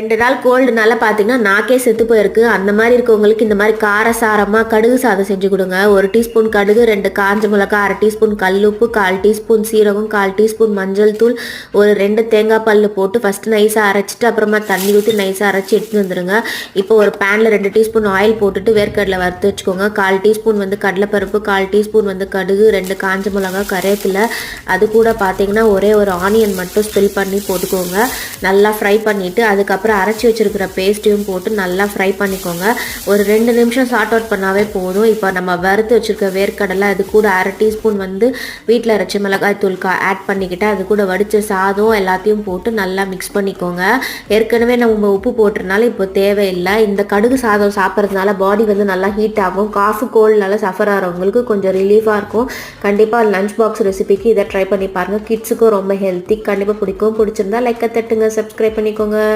2 நாள் கோல்டுனால பார்த்தீங்கன்னா, நாக்கே செத்து போயிருக்கு. அந்த மாரி இருக்கவங்களுக்கு இந்த மாரி காரசாரமா கடுகு சாதம் செஞ்சு குடுங்க. 1 டீஸ்பூன் கடுகு, 2 காஞ்ச மிளகாய், 1/2 டீஸ்பூன் கல்லுப்பு, 1/4 டீஸ்பூன் சீரகம், 1/4 டீஸ்பூன் மஞ்சள் தூள், ஒரு 2 தேங்காய் பல்லு போட்டு ஃபர்ஸ்ட்டு நைஸா அரைச்சுட்டு, அப்புறமா தண்ணி ஊத்தி நைஸா அரைச்சு எடுத்துட்டு வந்துருங்க. இப்போ ஒரு பேன்ல 2 டீஸ்பூன் ஆயில் போட்டுட்டு வேர்க்கடலை வறுத்து வச்சுக்கோங்க. 1/4 டீஸ்பூன் வந்து கடலைப்பருப்பு, 1/4 டீஸ்பூன் வந்து கடுகு, 2 காஞ்ச மிளகாய், கருவேப்பிலை, அது கூட பார்த்தீங்கன்னா ஒரே ஒரு ஆனியன் மட்டும் ஸ்பில் பண்ணி போட்டுக்கோங்க. நல்லா ஃப்ரை பண்ணிவிட்டு அதுக்கப்புறம் அரைச்சி வச்சிருக்கிற பேஸ்ட்டையும் போட்டு நல்லா ஃப்ரை பண்ணிக்கோங்க. ஒரு 2 நிமிஷம் சார்ட் அவுட் பண்ணாவே போதும். இப்போ நம்ம வறுத்து வச்சிருக்க வேர்க்கடலை, அது கூட 1/2 டீஸ்பூன் வந்து வீட்டில் அரைச்ச மிளகாய் தூள் ஆட் பண்ணிக்கிட்டு, அது கூட வடித்த சாதம் எல்லாத்தையும் போட்டு நல்லா மிக்ஸ் பண்ணிக்கோங்க. ஏற்கனவே நம்ம உப்பு போட்டுறதுனால இப்போ தேவையில்லை. இந்த கடுகு சாதம் சாப்பிட்றதுனால பாடி வந்து நல்லா ஹீட் ஆகும். காஃபு கோல்ட்னால சஃபர் ஆகிறவங்களுக்கு கொஞ்சம் ரிலீஃபாக இருக்கும். கண்டிப்பாக லஞ்ச் பாக்ஸ் ரெசிபிக்கு இதை ட்ரை பண்ணி பாருங்கள். கிட்ஸுக்கும் ரொம்ப ஹெல்த்தி, கண்டிப்பாக பிடிக்கும். பிடிச்சிருந்தா லைக்கை தட்டுங்க, சப்ஸ்கிரைப் பண்ணிக்கோங்க.